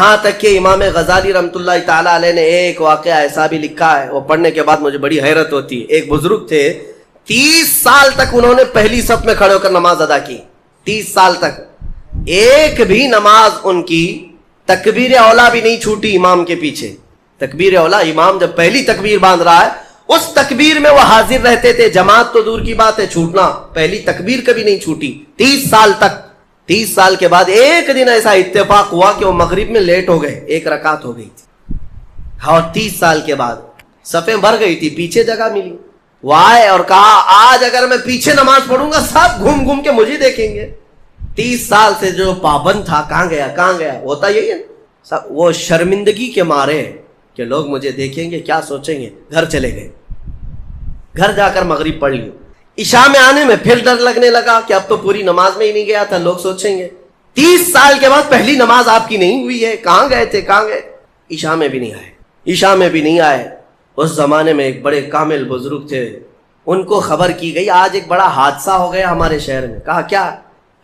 یہاں تک کہ امام غزالی رحمۃ اللہ تعالیٰ علیہ نے ایک واقعہ ایسا بھی لکھا ہے، وہ پڑھنے کے بعد مجھے بڑی حیرت ہوتی ہے۔ ایک بزرگ تھے، 30 سال تک انہوں نے پہلی صف میں کھڑے ہو کر نماز ادا کی، 30 سال تک ایک بھی نماز ان کی تکبیر اولا بھی نہیں چھوٹی امام کے پیچھے۔ تکبیر اولا، امام جب پہلی تکبیر باندھ رہا ہے اس تکبیر میں وہ حاضر رہتے تھے، جماعت تو دور کی بات ہے، چھوٹنا، پہلی تکبیر کبھی نہیں چھوٹی 30 سال تک۔ 30 سال کے بعد ایک دن ایسا اتفاق ہوا کہ وہ مغرب میں لیٹ ہو گئے، ایک رکعت ہو گئی تھی، اور 30 سال کے بعد صفیں بھر گئی تھی، پیچھے جگہ ملی، وہ آئے اور کہا آج اگر میں پیچھے نماز پڑھوں گا سب گھوم گھوم کے مجھے دیکھیں گے۔ 30 سال سے جو پابند تھا کہاں گیا کہاں گیا، ہوتا یہی ہے، وہ شرمندگی کے مارے کہ لوگ مجھے دیکھیں گے کیا سوچیں گے، گھر چلے گئے، گھر جا کر مغرب پڑھ لی۔ عشاء میں آنے میں پھر ڈر لگنے لگا کہ اب تو پوری نماز میں ہی نہیں گیا تھا، لوگ سوچیں گے 30 سال کے بعد پہلی نماز آپ کی نہیں ہوئی ہے، کہاں گئے تھے کہاں گئے۔ عشاء میں بھی نہیں آئے، عشاء میں بھی نہیں آئے۔ اس زمانے میں ایک بڑے کامل بزرگ تھے، ان کو خبر کی گئی آج ایک بڑا حادثہ ہو گیا ہمارے شہر میں۔ کہا کیا؟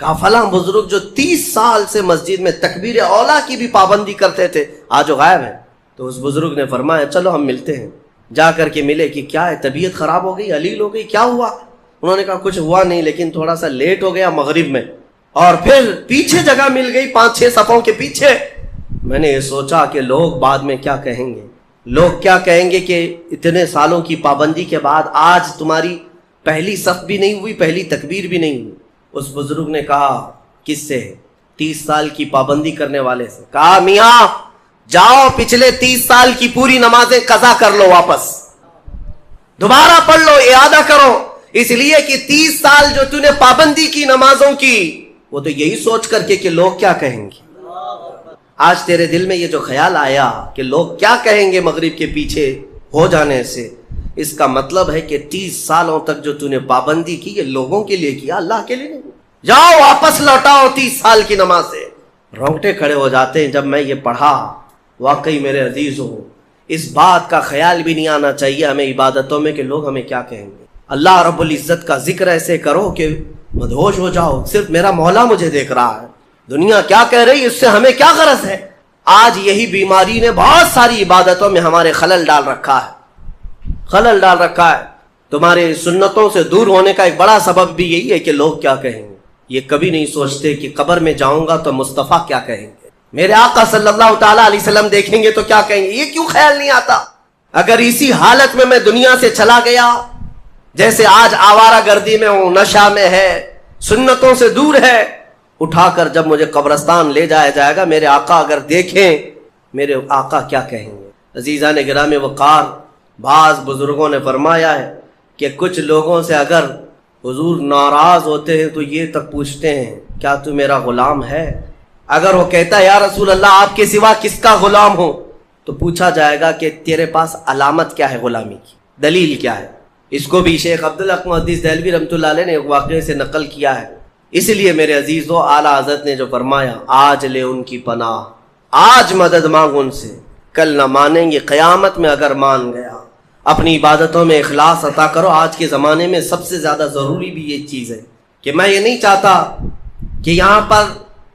کہا فلاں بزرگ جو 30 سال سے مسجد میں تکبیر اولا کی بھی پابندی کرتے تھے آج وہ غائب ہے۔ تو اس بزرگ نے فرمایا چلو ہم ملتے ہیں۔ جا کر کے ملے کہ کیا ہے، طبیعت خراب ہو گئی، علیل ہو گئی، کیا ہوا؟ انہوں نے کہا کچھ ہوا نہیں، لیکن تھوڑا سا لیٹ ہو گیا مغرب میں، اور پھر پیچھے جگہ مل گئی 5-6 صفوں کے پیچھے۔ میں نے یہ سوچا کہ لوگ بعد میں کیا کہیں گے، لوگ کیا کہیں گے کہ اتنے سالوں کی پابندی کے بعد آج تمہاری پہلی صف بھی نہیں ہوئی، پہلی تکبیر بھی نہیں ہوئی۔ اس بزرگ نے کہا کس سے؟ 30 سال کی پابندی کرنے والے سے۔ کہا میاں جاؤ پچھلے 30 سال کی پوری نمازیں قضا کر لو، واپس دوبارہ پڑھ لو، اعادہ کرو، اس لیے کہ 30 سال جو تو نے پابندی کی نمازوں کی وہ تو یہی سوچ کر کے کہ لوگ کیا کہیں گے۔ آج تیرے دل میں یہ جو خیال آیا کہ لوگ کیا کہیں گے مغرب کے پیچھے ہو جانے سے، اس کا مطلب ہے کہ 30 سالوں تک جو تو نے پابندی کی یہ لوگوں کے لیے کیا، اللہ کے لیے نہیں۔ جاؤ واپس لوٹاؤ 30 سال کی نماز سے۔ رونگٹے کھڑے ہو جاتے ہیں جب میں یہ پڑھا۔ واقعی میرے عزیز ہو، اس بات کا خیال بھی نہیں آنا چاہیے ہمیں عبادتوں میں کہ لوگ ہمیں کیا کہیں گے۔ اللہ رب العزت کا ذکر ایسے کرو کہ مدہوش ہو جاؤ، صرف میرا مولا مجھے دیکھ رہا ہے، دنیا کیا کہہ رہی ہے اس سے ہمیں کیا غرض ہے۔ آج یہی بیماری نے بہت ساری عبادتوں میں ہمارے خلل ڈال رکھا ہے، خلل ڈال رکھا ہے۔ تمہارے سنتوں سے دور ہونے کا ایک بڑا سبب بھی یہی ہے کہ لوگ کیا کہیں گے۔ یہ کبھی نہیں سوچتے کہ قبر میں جاؤں گا تو مصطفیٰ کیا کہیں گے، میرے آقا صلی اللہ تعالیٰ علیہ وسلم دیکھیں گے تو کیا کہیں گے، یہ کیوں خیال نہیں آتا۔ اگر اسی حالت میں دنیا سے چلا گیا، جیسے آج آوارہ گردی میں ہوں، نشہ میں ہے، سنتوں سے دور ہے، اٹھا کر جب مجھے قبرستان لے جایا جائے گا، میرے آقا اگر دیکھیں، میرے آقا کیا کہیں گے۔ عزیزان گرام وقار، بعض بزرگوں نے فرمایا ہے کہ کچھ لوگوں سے اگر حضور ناراض ہوتے ہیں تو یہ تک پوچھتے ہیں کیا تو میرا غلام ہے؟ اگر وہ کہتا ہے یا رسول اللہ آپ کے سوا کس کا غلام ہو، تو پوچھا جائے گا کہ تیرے پاس علامت کیا ہے غلامی کی، دلیل کیا ہے۔ اس کو بھی شیخ عبدالحق محدث دہلوی رحمۃ اللہ علیہ نے ایک واقعے سے نقل کیا ہے۔ اس لیے میرے عزیزو، اعلیٰ حضرت نے جو فرمایا آج لے ان کی پناہ، آج مدد مانگ ان سے، کل نہ مانیں گے قیامت میں اگر مان گیا۔ اپنی عبادتوں میں اخلاص عطا کرو۔ آج کے زمانے میں سب سے زیادہ ضروری بھی یہ چیز ہے کہ میں یہ نہیں چاہتا کہ یہاں پر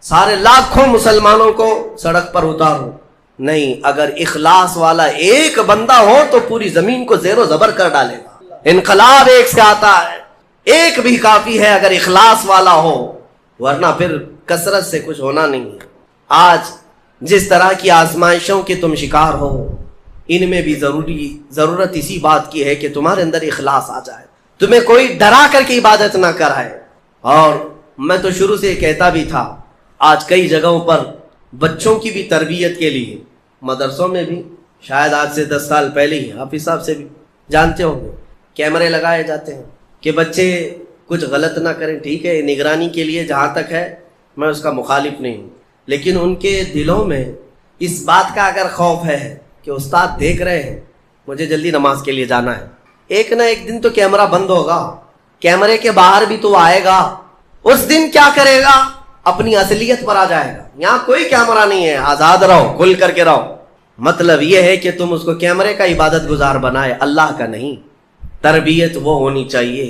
سارے لاکھوں مسلمانوں کو سڑک پر اتاروں، نہیں، اگر اخلاص والا ایک بندہ ہو تو پوری زمین کو زیر و زبر کر ڈالے گا۔ انقلاب ایک سے آتا ہے، ایک بھی کافی ہے اگر اخلاص والا ہو، ورنہ پھر کثرت سے کچھ ہونا نہیں ہے۔ آج جس طرح کی آزمائشوں کے تم شکار ہو، ان میں بھی ضرورت اسی بات کی ہے کہ تمہارے اندر اخلاص آ جائے، تمہیں کوئی ڈرا کر کے عبادت نہ کرائے۔ اور میں تو شروع سے کہتا بھی تھا، آج کئی جگہوں پر بچوں کی بھی تربیت کے لیے، مدرسوں میں بھی، شاید آج سے 10 سال پہلے ہی حافظ صاحب سے بھی جانتے ہوں گے، کیمرے لگائے جاتے ہیں کہ بچے کچھ غلط نہ کریں۔ ٹھیک ہے، نگرانی کے لیے جہاں تک ہے میں اس کا مخالف نہیں ہوں، لیکن ان کے دلوں میں اس بات کا اگر خوف ہے کہ استاد دیکھ رہے ہیں، مجھے جلدی نماز کے لیے جانا ہے، ایک نہ ایک دن تو کیمرہ بند ہوگا، کیمرے کے باہر بھی تو آئے گا، اس دن کیا کرے گا، اپنی اصلیت پر آ جائے گا۔ یہاں کوئی کیمرہ نہیں ہے، آزاد رہو، کھل کر کے رہو۔ مطلب یہ ہے کہ تم اس کو کیمرے کا عبادت گزار بنائے، اللہ کا نہیں۔ تربیت وہ ہونی چاہیے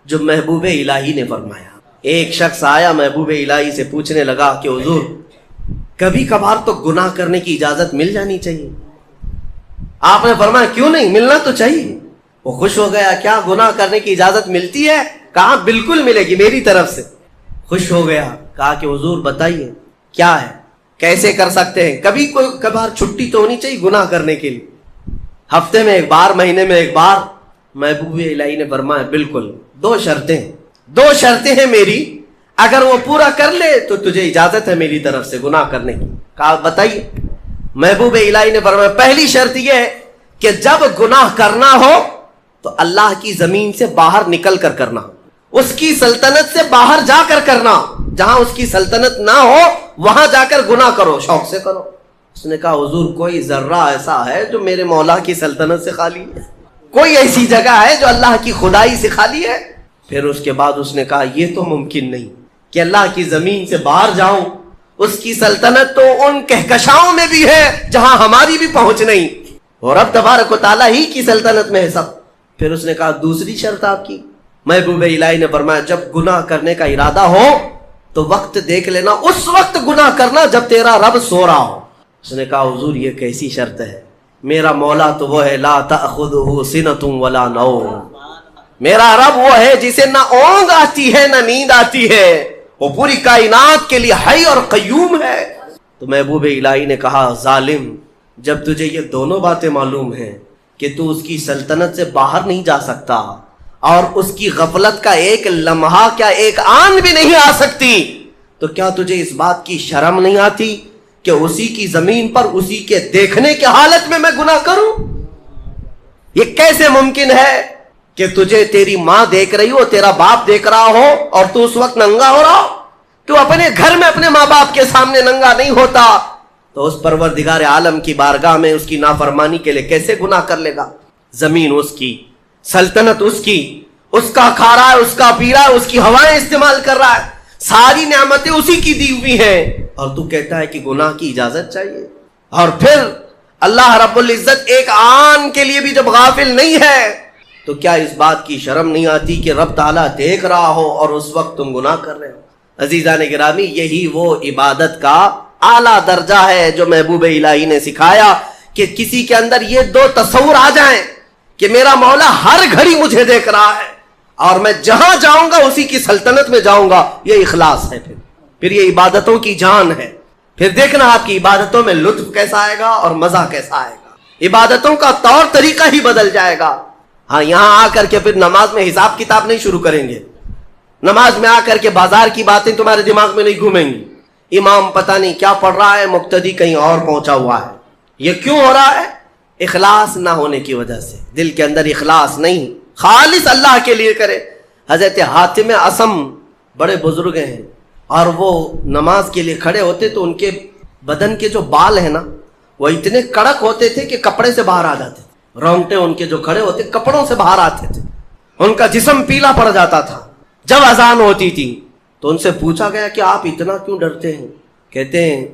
جو محبوب الہی نے فرمایا۔ ایک شخص آیا محبوب الہی سے پوچھنے لگا کہ حضور کبھی کبھار تو گناہ کرنے کی اجازت مل جانی چاہیے. آپ نے فرمایا کیوں نہیں, ملنا تو چاہیے. وہ خوش ہو گیا, کیا گناہ کرنے کی اجازت ملتی ہے؟ کہا بالکل ملے گی میری طرف سے. خوش ہو گیا, کہا کہ حضور بتائیے کیا ہے, کیسے کر سکتے ہیں؟ کبھی کوئی کبھار چھٹی تو ہونی چاہیے گناہ کرنے کے لیے, ہفتے میں ایک بار, مہینے میں ایک بار. محبوب الہی نے فرمایا بالکل, دو شرطیں ہیں میری, اگر وہ پورا کر لے تو تجھے اجازت ہے میری طرف سے گناہ کرنے کی. کہا بتائیے. محبوب الہی نے فرمایا پہلی شرط یہ ہے کہ جب گناہ کرنا ہو تو اللہ کی زمین سے باہر نکل کر کرنا, اس کی سلطنت سے باہر جا کر کرنا. جہاں اس کی سلطنت نہ ہو وہاں جا کر گناہ کرو, شوق سے کرو. اس نے کہا حضور کوئی ذرہ ایسا ہے جو میرے مولا کی سلطنت سے خالی ہے؟ کوئی ایسی جگہ ہے جو اللہ کی خدائی سے خالی ہے؟ پھر اس کے بعد اس نے کہا یہ تو ممکن نہیں کہ اللہ کی زمین سے باہر جاؤں. اس کی سلطنت تو ان کہکشاؤں میں بھی ہے جہاں ہماری بھی پہنچ نہیں, اور رب تبارک و تعالیٰ ہی کی سلطنت میں ہے سب. پھر اس نے کہا دوسری شرط آپ کی. محبوب الہی نے فرمایا جب گناہ کرنے کا ارادہ ہو تو وقت دیکھ لینا, اس وقت گناہ کرنا جب تیرا رب سو رہا ہو. اس نے کہا حضور یہ کیسی شرط ہے؟ میرا مولا تو وہ ہے لا تأخذہ سنۃ ولا نوم, میرا رب وہ ہے جسے نہ اونگ آتی ہے نہ نیند آتی ہے, وہ پوری کائنات کے لیے حی اور قیوم ہے. تو محبوب الہی نے کہا ظالم, جب تجھے یہ دونوں باتیں معلوم ہیں کہ تو اس کی سلطنت سے باہر نہیں جا سکتا اور اس کی غفلت کا ایک لمحہ کیا ایک آن بھی نہیں آ سکتی, تو کیا تجھے اس بات کی شرم نہیں آتی کہ اسی کی زمین پر اسی کے دیکھنے کی حالت میں گناہ کروں؟ یہ کیسے ممکن ہے کہ تجھے تیری ماں دیکھ رہی ہو, تیرا باپ دیکھ رہا ہو اور تو اس وقت ننگا ہو رہا ہو؟ تو اپنے گھر میں اپنے ماں باپ کے سامنے ننگا نہیں ہوتا تو اس پروردگار عالم کی بارگاہ میں اس کی نافرمانی کے لیے کیسے گناہ کر لے گا؟ زمین اس کی, سلطنت اس کی, اس کا کھا رہا ہے, اس کا پی رہا ہے, اس کی ہوائیں استعمال کر رہا ہے, ساری نعمتیں اسی کی دی ہوئی ہیں, اور تو کہتا ہے کہ گناہ کی اجازت چاہیے. اور پھر اللہ رب العزت ایک آن کے لیے بھی جب غافل نہیں ہے تو کیا اس بات کی شرم نہیں آتی کہ رب تعالیٰ دیکھ رہا ہو اور اس وقت تم گناہ کر رہے ہو؟ عزیزان گرامی, یہی وہ عبادت کا اعلیٰ درجہ ہے جو محبوب الہی نے سکھایا کہ کسی کے اندر یہ دو تصور آ جائیں کہ میرا مولا ہر گھڑی مجھے دیکھ رہا ہے اور میں جہاں جاؤں گا اسی کی سلطنت میں جاؤں گا. یہ اخلاص ہے, پھر یہ عبادتوں کی جان ہے. پھر دیکھنا آپ کی عبادتوں میں لطف کیسا آئے گا اور مزہ کیسا آئے گا, عبادتوں کا طور طریقہ ہی بدل جائے گا. ہاں یہاں آ کر کے پھر نماز میں حساب کتاب نہیں شروع کریں گے, نماز میں آ کر کے بازار کی باتیں تمہارے دماغ میں نہیں گھومیں گی, امام پتہ نہیں کیا پڑھ رہا ہے, مقتدی کہیں اور پہنچا ہوا ہے. یہ کیوں ہو رہا ہے؟ اخلاص نہ ہونے کی وجہ سے. دل کے اندر اخلاص نہیں, خالص اللہ کے لیے کرے. حضرت حاتم اصم بڑے بزرگ ہیں, اور وہ نماز کے لیے کھڑے ہوتے تو ان کے بدن کے جو بال ہیں نا وہ اتنے کڑک ہوتے تھے کہ کپڑے سے باہر آ جاتے تھے. رونگٹے ان کے جو کھڑے ہوتے کپڑوں سے باہر آتے تھے, ان کا جسم پیلا پڑ جاتا تھا. جب اذان ہوتی تھی تو ان سے پوچھا گیا کہ آپ اتنا کیوں ڈرتے ہیں؟ کہتے ہیں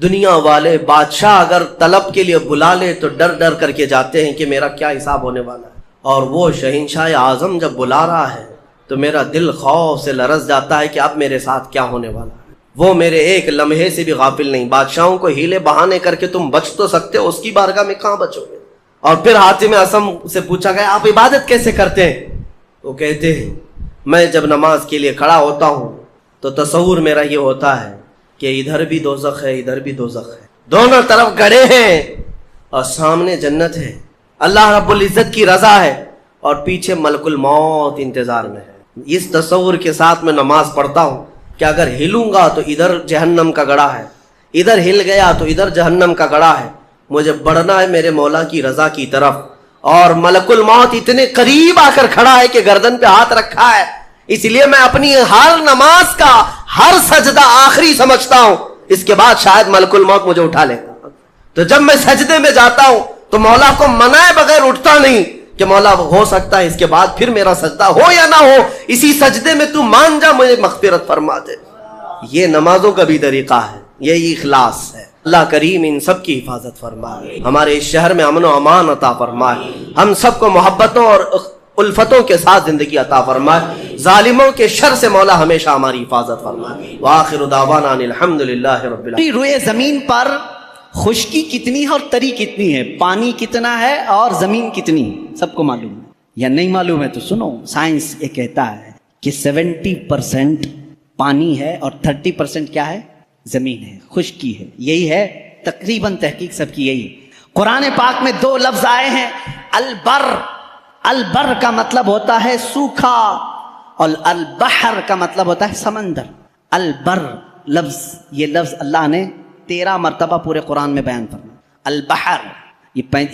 دنیا والے بادشاہ اگر طلب کے لیے بلا لے تو ڈر ڈر کر کے جاتے ہیں کہ میرا کیا حساب ہونے والا ہے, اور وہ شہنشاہ اعظم جب بلا رہا ہے تو میرا دل خوف سے لرز جاتا ہے کہ اب میرے ساتھ کیا ہونے والا ہے. وہ میرے ایک لمحے سے بھی غافل نہیں. بادشاہوں کو ہیلے بہانے کر کے تم بچ تو سکتے ہو, اس کی بارگاہ میں کہاں بچو گے؟ اور پھر حاتم اصم سے پوچھا گیا آپ عبادت کیسے کرتے ہیں؟ وہ کہتے ہیں میں جب نماز کے لیے کھڑا ہوتا ہوں تو تصور میرا یہ ہوتا ہے کہ ادھر بھی دوزخ ہے ادھر بھی دوزخ ہے, دونوں طرف گڑھے ہیں اور سامنے جنت ہے, اللہ رب العزت کی رضا ہے اور پیچھے ملک الموت انتظار میں ہے. اس تصور کے ساتھ میں نماز پڑھتا ہوں کہ اگر ہلوں گا تو ادھر جہنم کا گڑھا ہے, ادھر ہل گیا تو ادھر جہنم کا گڑھا ہے. مجھے بڑھنا ہے میرے مولا کی رضا کی طرف, اور ملک الموت اتنے قریب آ کر کھڑا ہے کہ گردن پہ ہاتھ رکھا ہے. اس لیے میں اپنی ہر نماز کا ہر سجدہ آخری سمجھتا ہوں, اس کے بعد شاید ملک الموت مجھے اٹھا لے گا. تو جب میں سجدے میں جاتا ہوں تو مولا کو منائے بغیر اٹھتا نہیں کہ مولا ہو سکتا ہے اس کے بعد پھر میرا سجدہ ہو یا نہ ہو, اسی سجدے میں تو مان جا مجھے مغفرت فرما دے. یہ نمازوں کا بھی طریقہ ہے, یہی اخلاص ہے. اللہ کریم ان سب کی حفاظت فرمائے, ہمارے اس شہر میں امن و امان عطا فرمائے, ہم سب کو محبتوں اور الفتوں کے ساتھ زندگی عطا فرمائے، ظالموں کے شر سے مولا ہمیشہ ہماری حفاظت فرمائے۔ وآخر دعوانا ان الحمدللہ رب العالمین۔ روئے زمین پر خشکی کتنی ہے اور تری کتنی ہے، پانی کتنا ہے اور زمین کتنی ہے، سب کو معلوم ہے یا نہیں معلوم ہے؟ تو سنو، سائنس یہ کہتا ہے کہ 70% پانی ہے اور 30% کیا ہے؟ زمین ہے، خشکی ہے۔ یہی ہے تقریباً تحقیق سب کی یہی ہے۔ قرآن پاک میں 2 لفظ آئے ہیں، البر، البر کا مطلب ہوتا ہے سوکھا، اور البحر کا مطلب ہوتا ہے سمندر۔ البر لفظ، یہ لفظ اللہ نے 13 مرتبہ پورے قرآن میں بیان فرمایا۔ البحر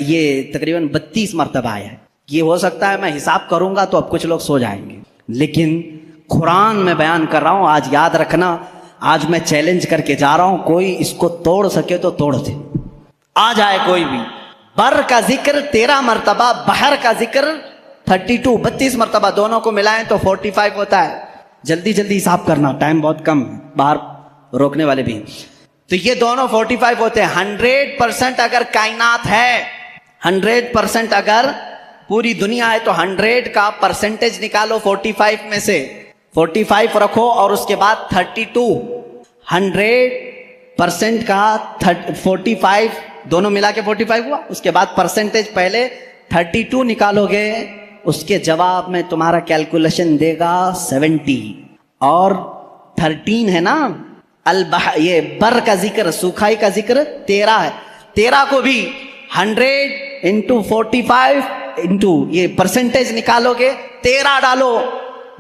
یہ تقریباً 32 مرتبہ آیا ہے۔ یہ ہو سکتا ہے میں حساب کروں گا تو اب کچھ لوگ سو جائیں گے، لیکن قرآن میں بیان کر رہا ہوں۔ آج یاد رکھنا، آج میں چیلنج کر کے جا رہا ہوں، کوئی اس کو توڑ سکے تو توڑ دے، آ جائے کوئی بھی۔ بر کا ذکر 13 مرتبہ، بحر کا ذکر 32 مرتبہ، دونوں کو ملائیں تو 45 ہوتا ہے۔ جلدی جلدی حساب کرنا، ٹائم بہت کم ہے، باہر روکنے والے بھی ہیں۔ تو یہ دونوں 45 ہوتے ہیں۔ 100% اگر کائنات ہے، 100% اگر پوری دنیا ہے تو 100 کا پرسنٹیج نکالو 45 میں سے، 45 رکھو اور اس کے بعد 32۔ 100% کا 45 دونوں ملا کے 45 ہوا، اس کے بعد پرسنٹیج پہلے 32 نکالو گے، اس کے جواب میں تمہارا کیلکولیشن دے گا 70، اور 13 ہے نا یہ بر کا ذکر، سوکھائی کا ذکر 13 ہے۔ 13 کو بھی 100 انٹو 45 انٹو یہ پرسنٹیج نکالو گے، 13 ڈالو،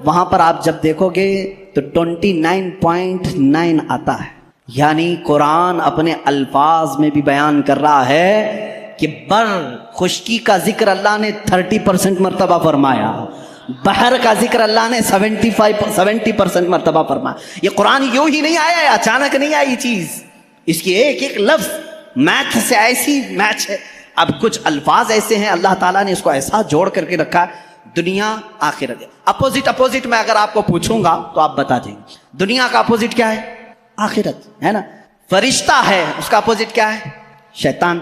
وہاں پر آپ جب دیکھو گے تو 29.9 آتا ہے۔ یعنی قرآن اپنے الفاظ میں بھی بیان کر رہا ہے کہ بر، خشکی کا ذکر اللہ نے 30% مرتبہ فرمایا، بحر کا ذکر اللہ نے 70% مرتبہ فرمایا۔ یہ قرآن یوں ہی نہیں آیا ہے، اچانک نہیں آئی یہ چیز، اس کی ایک ایک لفظ میتھ سے ایسی میچ ہے۔ اب کچھ الفاظ ایسے ہیں اللہ تعالیٰ نے اس کو ایسا جوڑ کر کے رکھا، دنیا آخرت۔ اپوزٹ میں اگر آپ کو پوچھوں گا تو آپ بتا دیں گے دنیا کا اپوزٹ کیا ہے؟ آخرت ہے نا۔ فرشتہ ہے، اس کا اپوزٹ کیا ہے؟ شیطان۔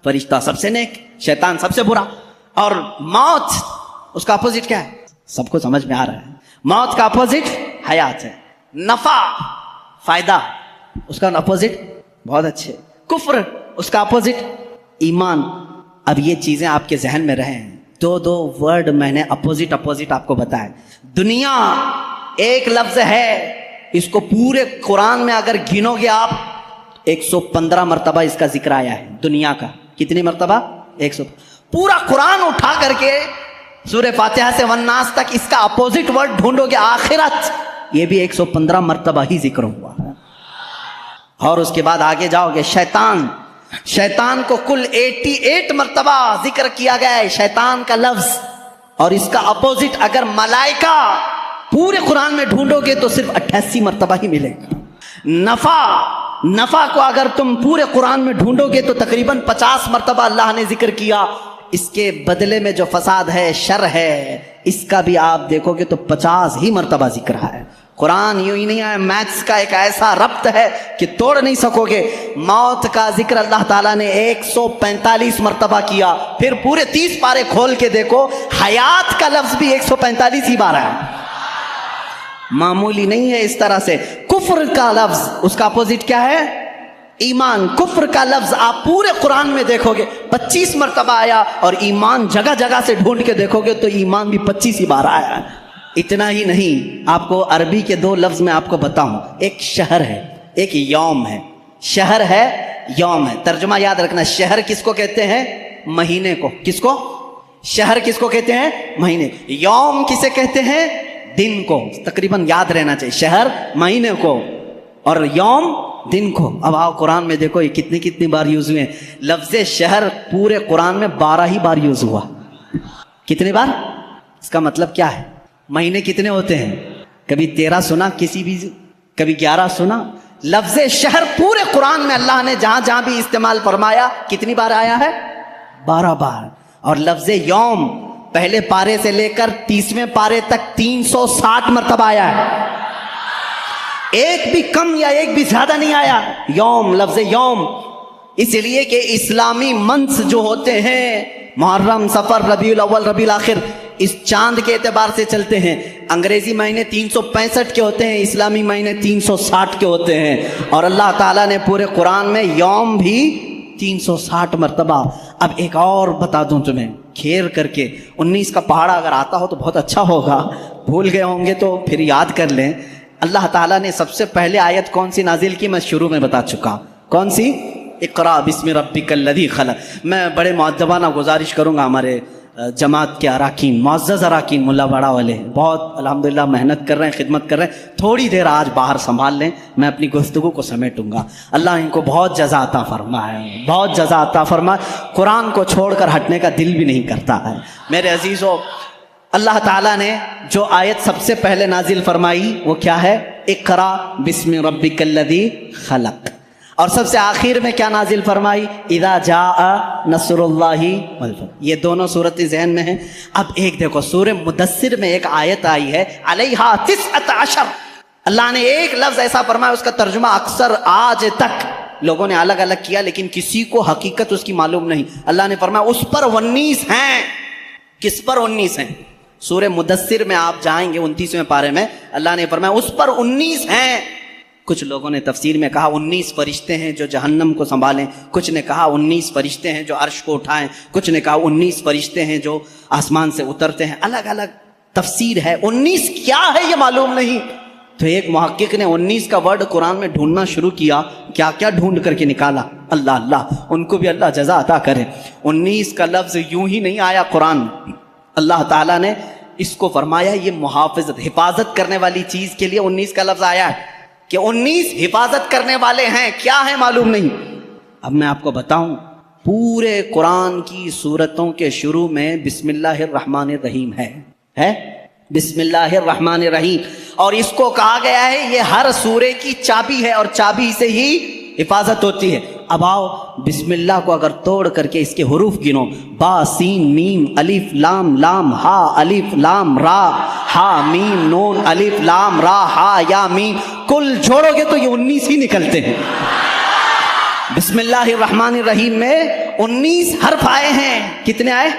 فرشتہ سب سے نیک، شیطان سب سے برا۔ اور موت، اس کا اپوزٹ کیا ہے؟ سب کو سمجھ میں آ رہا ہے، موت کا اپوزٹ حیات ہے۔ نفع، فائدہ، اس کا اپوزٹ بہت اچھے۔ کفر، اس کا اپوزٹ ایمان۔ اب یہ چیزیں آپ کے ذہن میں رہیں، 2 ورڈ میں نے اپوزٹ آپ کو بتائے۔ دنیا ایک لفظ ہے، اس کو پورے قرآن میں اگر گنو گے آپ 115 مرتبہ اس کا ذکر آیا ہے دنیا کا۔ کتنی مرتبہ؟ 100۔ پورا قرآن اٹھا کر کے سورہ فاتحہ سے والناس تک اس کا اپوزٹ ورڈ ڈھونڈو گے آخرت، یہ بھی 115 مرتبہ ہی ذکر ہوا۔ اور اس کے بعد آگے جاؤ گے، شیطان کو کل 88 مرتبہ ذکر کیا گیا ہے، شیطان کا لفظ۔ اور اس کا اپوزٹ اگر ملائکہ پورے قرآن میں ڈھونڈو گے تو صرف 88 مرتبہ ہی ملے گا۔ نفع کو اگر تم پورے قرآن میں ڈھونڈو گے تو تقریباً 50 مرتبہ اللہ نے ذکر کیا۔ اس کے بدلے میں جو فساد ہے، شر ہے، اس کا بھی آپ دیکھو گے تو 50 ہی مرتبہ ذکر ہے۔ قرآن یوں ہی نہیں ہے، میتھس کا ایک ایسا ربط ہے کہ توڑ نہیں سکو گے۔ موت کا ذکر اللہ تعالیٰ نے 145 مرتبہ کیا، پھر پورے 30 پارے کھول کے دیکھو، حیات کا لفظ بھی 145 ہی بار ہے، معمولی نہیں ہے۔ اس طرح سے کفر کا لفظ، اس کا اپوزٹ کیا ہے؟ ایمان۔ کفر کا لفظ آپ پورے قرآن میں دیکھو گے 25 مرتبہ آیا، اور ایمان جگہ جگہ سے ڈھونڈ کے دیکھو گے تو ایمان بھی 25 ہی بار آیا ہے۔ اتنا ہی نہیں، آپ کو عربی کے 2 لفظ میں آپ کو بتاؤں، ایک شہر ہے، ایک یوم ہے۔ شہر ہے، یوم ہے۔ ترجمہ یاد رکھنا، شہر کس کو کہتے ہیں؟ مہینے کو۔ کس کو؟ شہر کس کو کہتے ہیں؟ مہینے۔ یوم کسے کہتے ہیں؟ دن کو۔ تقریباً یاد رہنا چاہیے، شہر مہینے کو اور یوم دن کو۔ اب آؤ قرآن میں دیکھو یہ کتنی بار یوز ہوئے ہیں۔ لفظ شہر پورے قرآن میں 12 ہی بار یوز ہوا۔ کتنے بار؟ اس کا مطلب کیا ہے؟ مہینے کتنے ہوتے ہیں؟ کبھی 13 سنا کسی بھی، کبھی 11 سنا۔ لفظ شہر پورے قرآن میں اللہ نے جہاں جہاں بھی استعمال فرمایا کتنی بار آیا ہے؟ 12 بار۔ اور لفظ یوم پہلے پارے سے لے کر 30ویں پارے تک 360 مرتبہ آیا ہے، ایک بھی کم یا ایک بھی زیادہ نہیں آیا۔ یوم، لفظ یوم، اس لیے کہ اسلامی منتھس جو ہوتے ہیں، محرم، صفر، ربیع الاول، ربیع الاخر، اس چاند کے اعتبار سے چلتے ہیں، انگریزی مہینے 365 کے ہوتے ہیں، اسلامی مہینے 360 کے ہوتے ہیں، اور اللہ تعالیٰ نے پورے قرآن میں یوم بھی 360 مرتبہ۔ اب ایک اور بتا دوں تمہیں کھیر کر کے، 19 کا پہاڑا اگر آتا ہو تو بہت اچھا ہوگا، بھول گئے ہوں گے تو پھر یاد کر لیں۔ اللہ تعالیٰ نے سب سے پہلے آیت کون سی نازل کی؟ میں شروع میں بتا چکا، کون سی؟ اقرا بسم ربک الذی خلق۔ میں بڑے مؤدبانہ گزارش کروں گا ہمارے جماعت کے اراکین، معزز اراکین، ملا بڑا والے بہت الحمدللہ محنت کر رہے ہیں، خدمت کر رہے ہیں، تھوڑی دیر آج باہر سنبھال لیں، میں اپنی گفتگو کو سمیٹوں گا۔ اللہ ان کو بہت جزا عطا فرمائے، بہت جزا عطا فرمائے۔ قرآن کو چھوڑ کر ہٹنے کا دل بھی نہیں کرتا ہے۔ میرے عزیزو، اللہ تعالیٰ نے جو آیت سب سے پہلے نازل فرمائی وہ کیا ہے؟ اقرا بسم ربک الذی خلق۔ اور سب سے آخر میں کیا نازل فرمائی؟ اذا جاء نصر اللہ والفتح۔ یہ دونوں صورتیں ذہن میں ہیں۔ اب ایک دیکھو، سورہ مدثر میں ایک آیت آئی ہے علیہا 19، اللہ نے ایک لفظ ایسا فرمایا، اس کا ترجمہ اکثر آج تک لوگوں نے الگ الگ کیا، لیکن کسی کو حقیقت اس کی معلوم نہیں۔ اللہ نے فرمایا اس پر 19 ہیں۔ کس پر 19 ہیں؟ سورہ مدثر میں آپ جائیں گے 29ویں پارے میں، اللہ نے فرمایا اس پر 19 ہیں۔ کچھ لوگوں نے تفسیر میں کہا 19 فرشتے ہیں جو جہنم کو سنبھالیں، کچھ نے کہا 19 فرشتے ہیں جو عرش کو اٹھائیں، کچھ نے کہا 19 فرشتے ہیں جو آسمان سے اترتے ہیں۔ الگ الگ تفسیر ہے۔ 19 کیا ہے یہ معلوم نہیں۔ تو ایک محقق نے 19 کا ورڈ قرآن میں ڈھونڈنا شروع کیا، کیا کیا ڈھونڈ کر کے نکالا، اللہ اللہ، ان کو بھی اللہ جزا عطا کرے۔ 19 کا لفظ یوں ہی نہیں آیا قرآن میں، اللہ تعالیٰ نے اس کو فرمایا یہ محافظت، حفاظت کرنے والی چیز کے لیے 19 کا لفظ آیا ہے کہ 19 حفاظت کرنے والے ہیں، کیا ہے معلوم نہیں۔ اب میں آپ کو بتاؤں، پورے قرآن کی سورتوں کے شروع میں بسم اللہ الرحمن الرحیم ہے بسم اللہ الرحمن الرحیم، اور اس کو کہا گیا ہے یہ ہر سورے کی چابی ہے، اور چابی سے ہی حفاظت ہوتی ہے۔ اب آؤ بسم اللہ کو اگر توڑ کر کے اس کے حروف گنو، با سین میم الف لام لام ہا الف لام را ہا میم نون الف لام را ہا یا میم، کل جوڑو گے تو یہ 19 ہی نکلتے ہیں۔ بسم اللہ الرحمن الرحیم میں 19 حرف آئے ہیں۔ کتنے آئے؟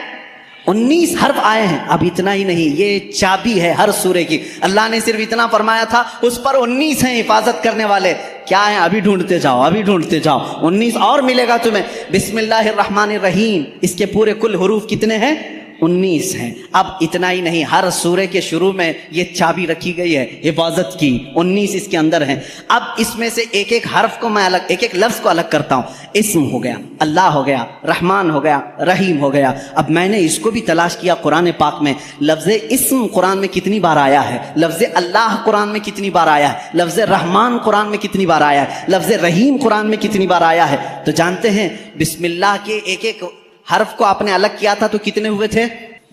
19 حرف آئے ہیں۔ اب اتنا ہی نہیں، یہ چابی ہے ہر سورے کی۔ اللہ نے صرف اتنا فرمایا تھا اس پر 19 ہیں حفاظت کرنے والے۔ کیا ہیں؟ ابھی ڈھونڈتے جاؤ، ابھی ڈھونڈتے جاؤ، 19 اور ملے گا تمہیں۔ بسم اللہ الرحمن الرحیم، اس کے پورے کل حروف کتنے ہیں؟ 19 ہیں۔ اب اتنا ہی نہیں، ہر سورے کے شروع میں یہ چابی رکھی گئی ہے حفاظت کی، 19 اس کے اندر ہیں۔ اب اس میں سے ایک ایک حرف کو میں الگ، ایک ایک لفظ کو الگ کرتا ہوں۔ اسم ہو گیا، اللہ ہو گیا، رحمان ہو گیا، رحیم ہو گیا۔ اب میں نے اس کو بھی تلاش کیا قرآن پاک میں، لفظ اسم قرآن میں کتنی بار آیا ہے، لفظ اللہ قرآن میں کتنی بار آیا ہے، لفظ رحمان قرآن میں کتنی بار آیا ہے، لفظ رحیم قرآن میں کتنی بار آیا ہے۔ تو جانتے ہیں بسم اللہ کے ایک ایک حرف کو آپ نے الگ کیا تھا تو کتنے ہوئے تھے؟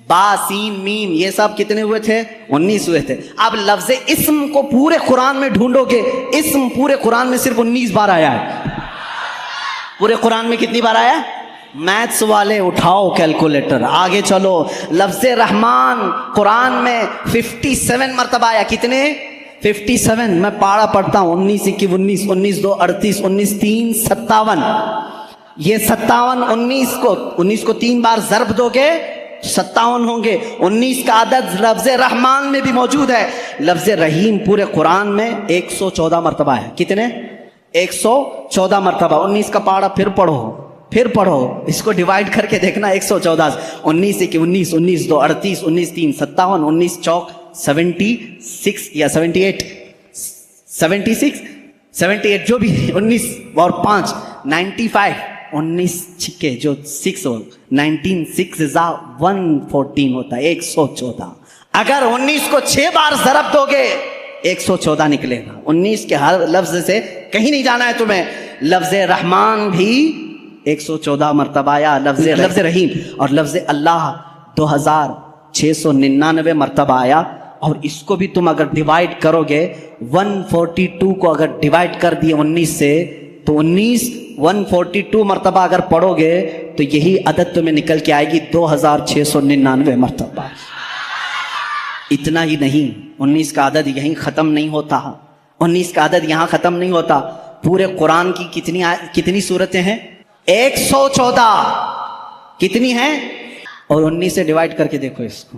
با سین میم، یہ سب کتنے ہوئے تھے؟ 19 ہوئے تھے۔ اب لفظ اسم کو پورے قرآن میں ڈھونڈو گے، اسم پورے قرآن میں صرف 19 بار آیا ہے۔ پورے قرآن میں کتنی بار آیا ہے؟ میتھس والے اٹھاؤ کیلکولیٹر، آگے چلو۔ لفظ رحمان قرآن میں 57 مرتبہ آیا۔ کتنے؟ 57۔ میں پارا پڑھتا ہوں، 19 1 19 19 2 38 19 3 57۔ یہ 57 19 کو 3 بار ضرب دو گے 57 ہوں گے۔ 19 کا عدد لفظ رحمان میں بھی موجود ہے۔ لفظ رحیم پورے قرآن میں 114 مرتبہ ہے۔ کتنے؟ 114 مرتبہ۔ 19 کا پارا پھر پڑھو، اس کو ڈیوائیڈ کر کے دیکھنا 114 19 1 19 19 2 38 19 3 57 19 چوک 76 یا 78 جو بھی 19 اور 5 95 19 چھکے جو 6 ہو 19 6 114 ہوتا ہے 114۔ اگر 19 کو 6 بار ضرب دو گے 114 نکلے گا۔ 19 کے ہر لفظ سے کہیں نہیں جانا ہے تمہیں۔ لفظ رحمان بھی 114 مرتبہ آیا، لفظ رحیم اور لفظ اللہ 2699 مرتبہ آیا۔ اور اس کو بھی تم اگر ڈیوائیڈ کرو گے 142 کو اگر ڈیوائیڈ کر دیے 19 سے تو 142 مرتبہ اگر پڑھو گے تو یہی عدد تمہیں نکل کے آئے گی 2699 مرتبہ۔ اتنا ہی نہیں، 19 کا عدد یہیں ختم نہیں ہوتا، 19 کا عدد یہاں ختم نہیں ہوتا۔ پورے قرآن کی کتنی سورتیں ہیں؟ 114۔ کتنی ہیں؟ اور 19 سے ڈیوائیڈ کر کے دیکھو اس کو،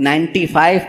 95,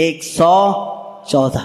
114।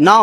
9।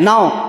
9।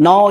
9